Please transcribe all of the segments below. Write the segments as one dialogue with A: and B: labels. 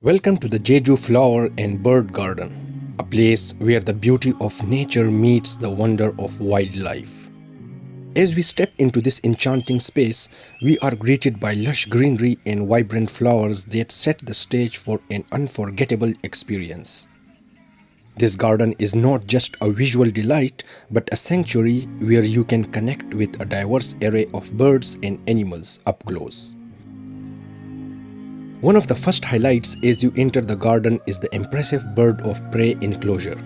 A: Welcome to the Jeju Flower and Bird Garden, a place where the beauty of nature meets the wonder of wildlife. As we step into this enchanting space, we are greeted by lush greenery and vibrant flowers that set the stage for an unforgettable experience. This garden is not just a visual delight, but a sanctuary where you can connect with a diverse array of birds and animals up close. One of the first highlights as you enter the garden is the impressive bird of prey enclosure.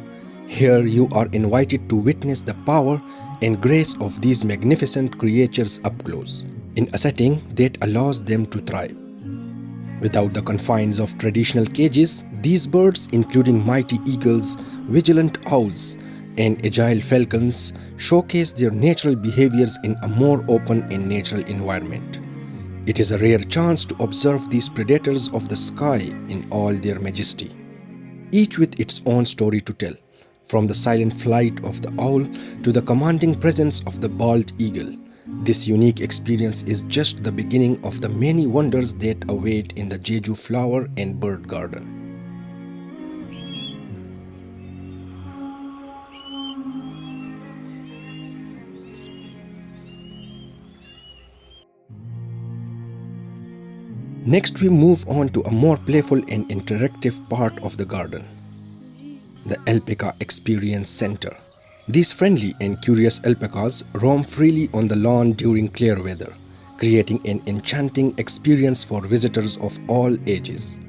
A: Here you are invited to witness the power and grace of these magnificent creatures up close, in a setting that allows them to thrive. Without the confines of traditional cages, these birds, including mighty eagles, vigilant owls, and agile falcons, showcase their natural behaviors in a more open and natural environment. It is a rare chance to observe these predators of the sky in all their majesty, each with its own story to tell, from the silent flight of the owl to the commanding presence of the bald eagle. This unique experience is just the beginning of the many wonders that await in the Jeju Flower and Bird Garden. Next, we move on to a more playful and interactive part of the garden, the Alpaca Experience Center. These friendly and curious alpacas roam freely on the lawn during clear weather, creating an enchanting experience for visitors of all ages.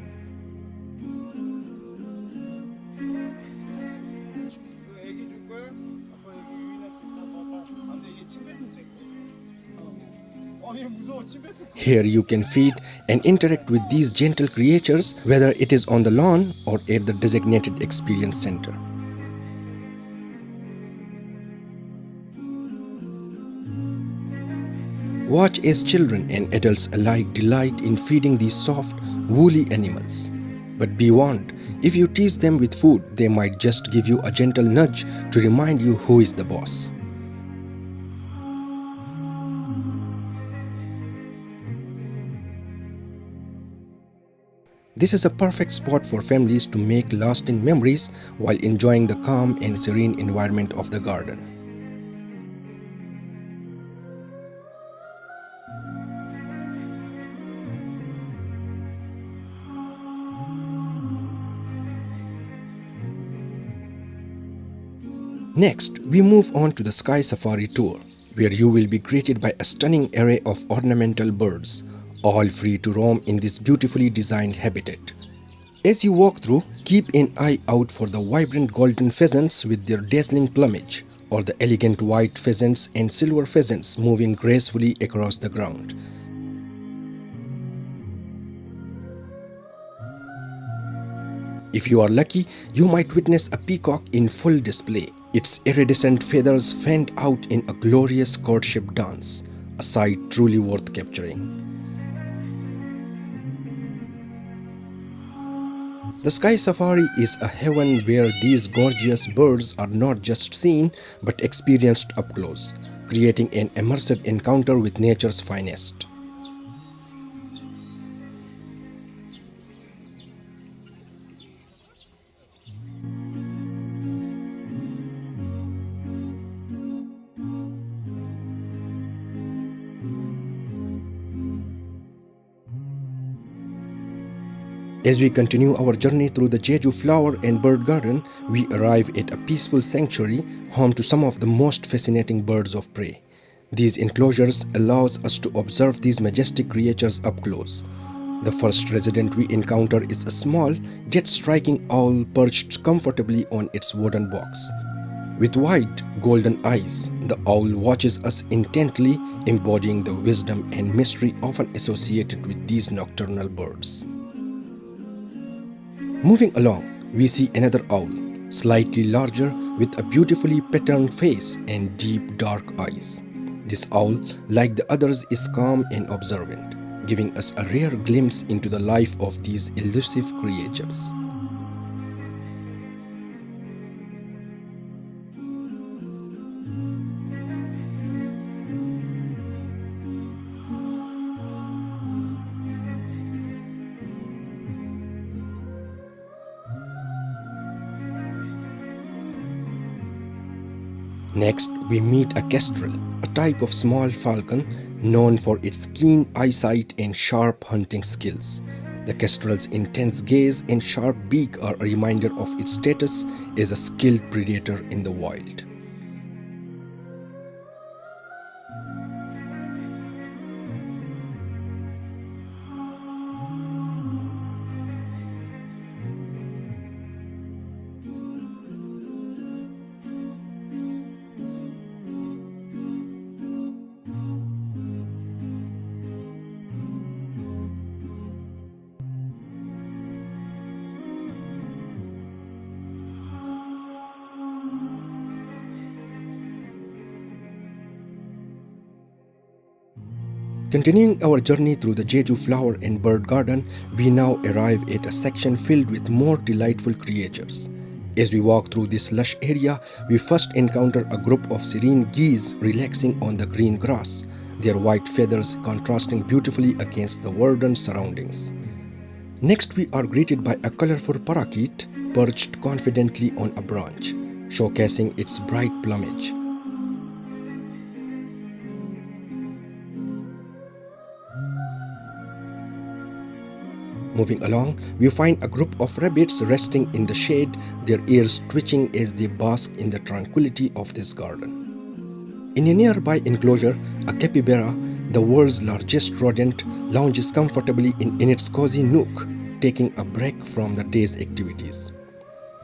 A: Here you can feed and interact with these gentle creatures, whether it is on the lawn or at the designated experience center. Watch as children and adults alike delight in feeding these soft, woolly animals. But be warned, if you tease them with food, they might just give you a gentle nudge to remind you who is the boss. This is a perfect spot for families to make lasting memories while enjoying the calm and serene environment of the garden. Next, we move on to the Sky Safari Tour, where you will be greeted by a stunning array of ornamental birds, all free to roam in this beautifully designed habitat. As you walk through, keep an eye out for the vibrant golden pheasants with their dazzling plumage, or the elegant white pheasants and silver pheasants moving gracefully across the ground. If you are lucky, you might witness a peacock in full display, its iridescent feathers fanned out in a glorious courtship dance, a sight truly worth capturing. The Sky Safari is a heaven where these gorgeous birds are not just seen but experienced up close, creating an immersive encounter with nature's finest. As we continue our journey through the Jeju Flower and Bird Garden, we arrive at a peaceful sanctuary home to some of the most fascinating birds of prey. These enclosures allows us to observe these majestic creatures up close. The first resident we encounter is a small yet striking owl perched comfortably on its wooden box. With wide, golden eyes, the owl watches us intently, embodying the wisdom and mystery often associated with these nocturnal birds. Moving along, we see another owl, slightly larger with a beautifully patterned face and deep dark eyes. This owl, like the others, is calm and observant, giving us a rare glimpse into the life of these elusive creatures. Next, we meet a kestrel, a type of small falcon known for its keen eyesight and sharp hunting skills. The kestrel's intense gaze and sharp beak are a reminder of its status as a skilled predator in the wild. Continuing our journey through the Jeju Flower and Bird Garden, we now arrive at a section filled with more delightful creatures. As we walk through this lush area, we first encounter a group of serene geese relaxing on the green grass, their white feathers contrasting beautifully against the verdant surroundings. Next, we are greeted by a colorful parakeet perched confidently on a branch, showcasing its bright plumage. Moving along, we find a group of rabbits resting in the shade, their ears twitching as they bask in the tranquility of this garden. In a nearby enclosure, a capybara, the world's largest rodent, lounges comfortably in its cozy nook, taking a break from the day's activities.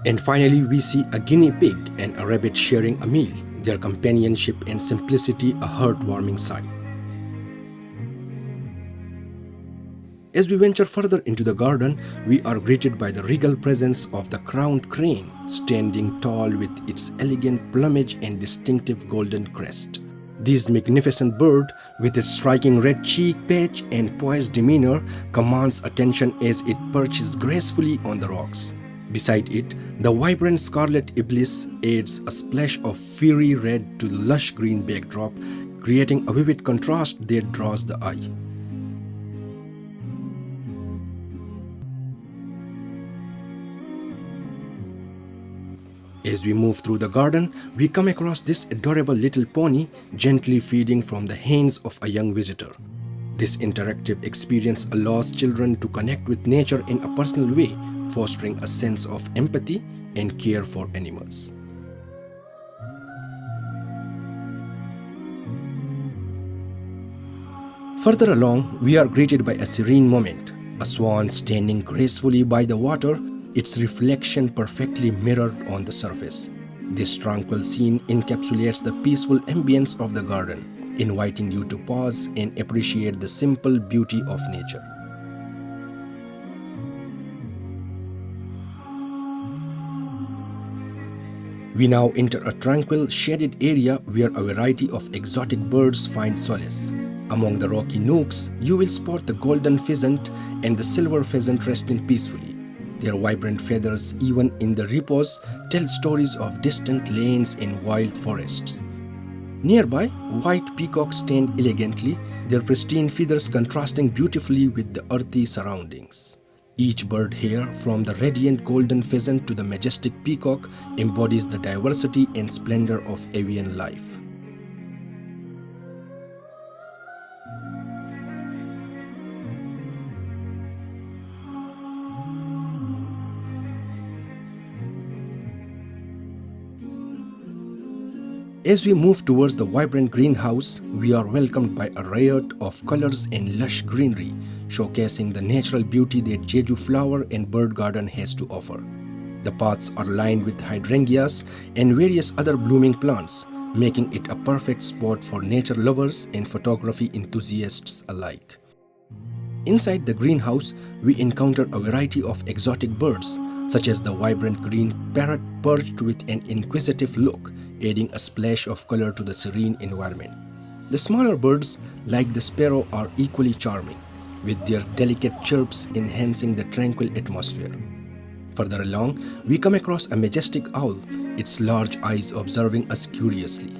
A: And finally, we see a guinea pig and a rabbit sharing a meal, their companionship and simplicity a heartwarming sight. As we venture further into the garden, we are greeted by the regal presence of the crowned crane, standing tall with its elegant plumage and distinctive golden crest. This magnificent bird, with its striking red cheek patch and poised demeanor, commands attention as it perches gracefully on the rocks. Beside it, the vibrant scarlet ibis adds a splash of fiery red to the lush green backdrop, creating a vivid contrast that draws the eye. As we move through the garden, we come across this adorable little pony gently feeding from the hands of a young visitor. This interactive experience allows children to connect with nature in a personal way, fostering a sense of empathy and care for animals. Further along, we are greeted by a serene moment, a swan standing gracefully by the water, its reflection perfectly mirrored on the surface. This tranquil scene encapsulates the peaceful ambience of the garden, inviting you to pause and appreciate the simple beauty of nature. We now enter a tranquil, shaded area where a variety of exotic birds find solace. Among the rocky nooks, you will spot the golden pheasant and the silver pheasant resting peacefully. Their vibrant feathers, even in the repose, tell stories of distant lands and wild forests. Nearby, white peacocks stand elegantly, their pristine feathers contrasting beautifully with the earthy surroundings. Each bird here, from the radiant golden pheasant to the majestic peacock, embodies the diversity and splendor of avian life. As we move towards the vibrant greenhouse, we are welcomed by a riot of colors and lush greenery, showcasing the natural beauty that Jeju Flower and Bird Garden has to offer. The paths are lined with hydrangeas and various other blooming plants, making it a perfect spot for nature lovers and photography enthusiasts alike. Inside the greenhouse, we encounter a variety of exotic birds, such as the vibrant green parrot perched with an inquisitive look, adding a splash of color to the serene environment. The smaller birds, like the sparrow, are equally charming, with their delicate chirps enhancing the tranquil atmosphere. Further along, we come across a majestic owl, its large eyes observing us curiously,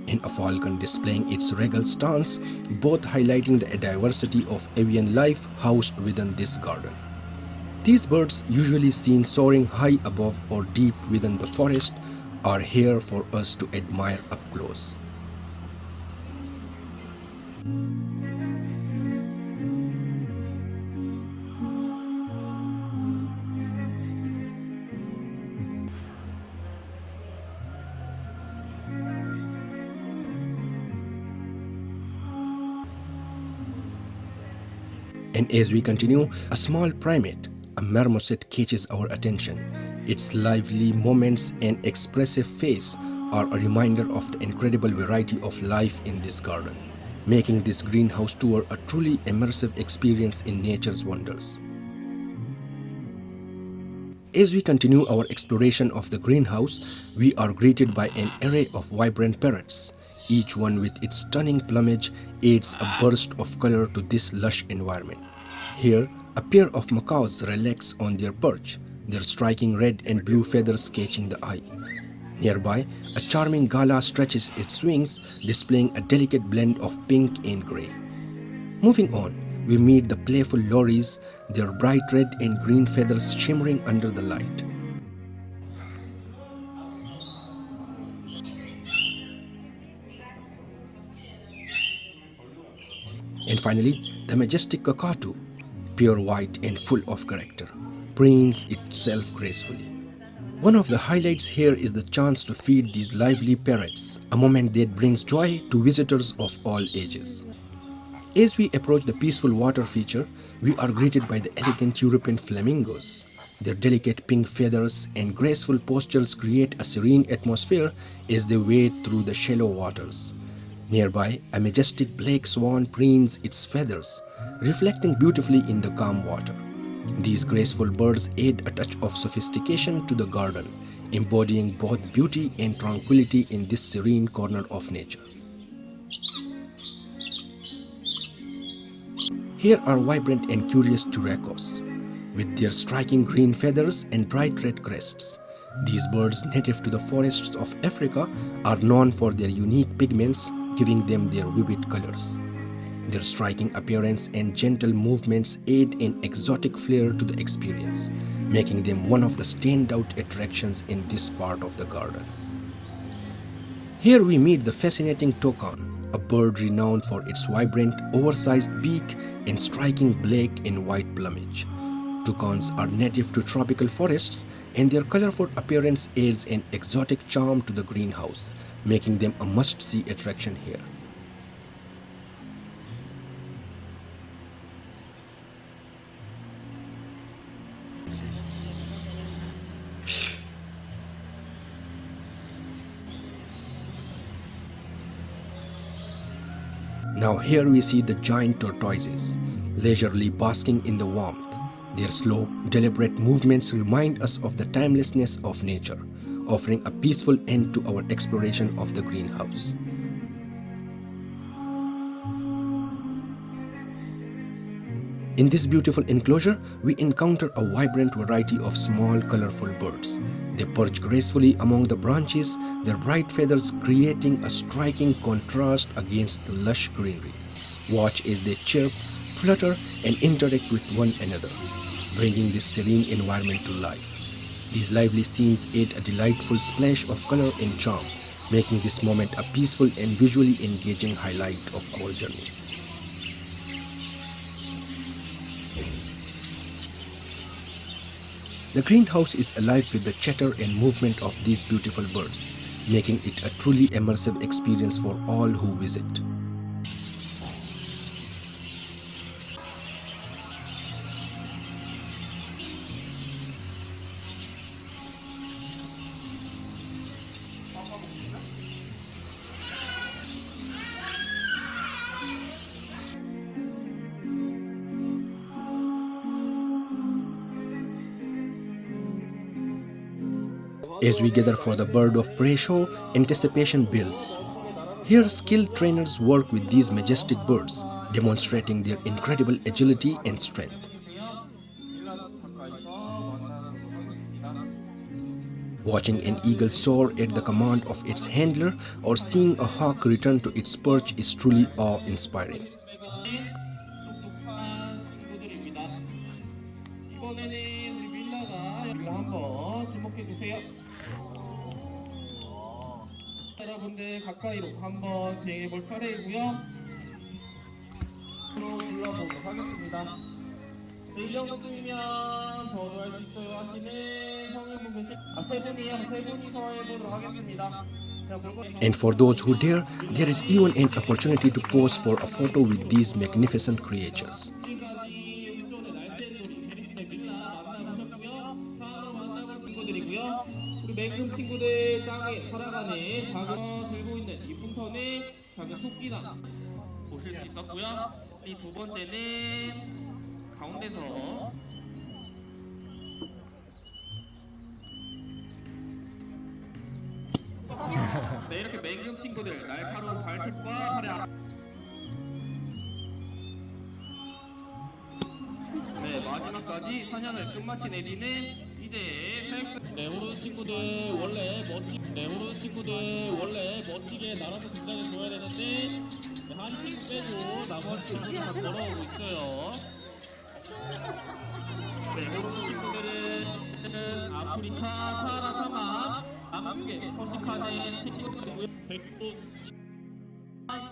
A: and a falcon displaying its regal stance, both highlighting the diversity of avian life housed within this garden. These birds, usually seen soaring high above or deep within the forest, are here for us to admire up close. And as we continue, a small primate, a marmoset, catches our attention. Its lively movements and expressive face are a reminder of the incredible variety of life in this garden, making this greenhouse tour a truly immersive experience in nature's wonders. As we continue our exploration of the greenhouse, we are greeted by an array of vibrant parrots. Each one with its stunning plumage adds a burst of color to this lush environment. Here, a pair of macaws relax on their perch, their striking red and blue feathers catching the eye. Nearby, a charming gala stretches its wings, displaying a delicate blend of pink and gray. Moving on, we meet the playful lories, their bright red and green feathers shimmering under the light. And finally, the majestic cockatoo, pure white and full of character, preens itself gracefully. One of the highlights here is the chance to feed these lively parrots, a moment that brings joy to visitors of all ages. As we approach the peaceful water feature, we are greeted by the elegant European flamingos. Their delicate pink feathers and graceful postures create a serene atmosphere as they wade through the shallow waters. Nearby, a majestic black swan preens its feathers, reflecting beautifully in the calm water. These graceful birds add a touch of sophistication to the garden, embodying both beauty and tranquility in this serene corner of nature. Here are vibrant and curious turacos, with their striking green feathers and bright red crests. These birds, native to the forests of Africa, are known for their unique pigments, giving them their vivid colors. Their striking appearance and gentle movements add an exotic flair to the experience, making them one of the standout attractions in this part of the garden. Here we meet the fascinating toucan, a bird renowned for its vibrant, oversized beak and striking black and white plumage. Toucans are native to tropical forests, and their colorful appearance adds an exotic charm to the greenhouse, making them a must-see attraction here. Now here we see the giant tortoises, leisurely basking in the warmth. Their slow, deliberate movements remind us of the timelessness of nature, offering a peaceful end to our exploration of the greenhouse. In this beautiful enclosure, we encounter a vibrant variety of small, colorful birds. They perch gracefully among the branches, their bright feathers creating a striking contrast against the lush greenery. Watch as they chirp, flutter, and interact with one another, bringing this serene environment to life. These lively scenes add a delightful splash of color and charm, making this moment a peaceful and visually engaging highlight of our journey. The greenhouse is alive with the chatter and movement of these beautiful birds, making it a truly immersive experience for all who visit. As we gather for the bird of prey show, anticipation builds. Here, skilled trainers work with these majestic birds, demonstrating their incredible agility and strength. Watching an eagle soar at the command of its handler or seeing a hawk return to its perch is truly awe-inspiring.
B: 여러분들 가까이로 한번 비행해 볼 차례이고요. 불러보도록 하겠습니다. 이 정도쯤이면 저도 할 수 있어요 하시는 성인분 계신 세 분이요. 세 분이서 해보도록 하겠습니다.
A: And for those who dare, there is even an opportunity to pose for a photo with these magnificent creatures.
B: 지금까지 운전의 날쌘놀이 제리스의 빌라 만나보셨고요. 다음으로 만나볼 친구들이고요. 우리 맹금 친구들 땅에 살아가는 작은 들고 있는 이 풍선의 작은 토끼나 보실 수 있었고요. 이 두 번째는 가운데서 네, 이렇게 맹금 친구들 날카로운 발톱과 팔의 네, 마지막까지 사냥을 끝마친 에디는 이제 사육사 호르 친구들 호르 친구들 원래 멋지게 날아서 등장해 줘야 되는데 한 친구 빼고 나머지 친구들 다 걸어오고 있어요. 네, 호르 친구들은 아프리카 사하라 사막 남쪽에 서식하는 친구들이고요. 백도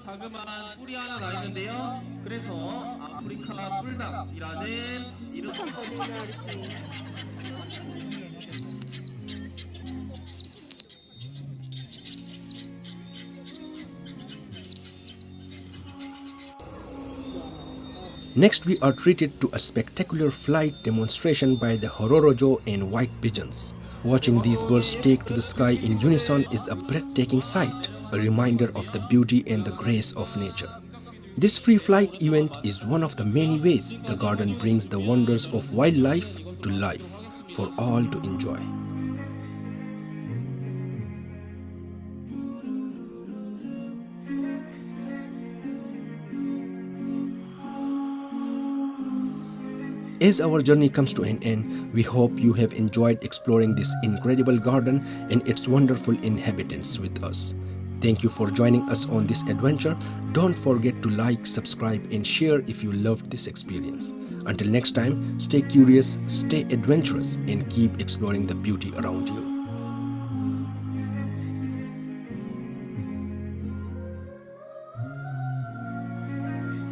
B: 자그마한 뿔이 하나 나 있는데요. 그래서 아프리카 뿔닭이라는 이름.
A: Next, we are treated to a spectacular flight demonstration by the Hororojo and white pigeons. Watching these birds take to the sky in unison is a breathtaking sight, a reminder of the beauty and the grace of nature. This free flight event is one of the many ways the garden brings the wonders of wildlife to life for all to enjoy. As our journey comes to an end, we hope you have enjoyed exploring this incredible garden and its wonderful inhabitants with us. Thank you for joining us on this adventure. Don't forget to like, subscribe and share if you loved this experience. Until next time, stay curious, stay adventurous and keep exploring the beauty around you.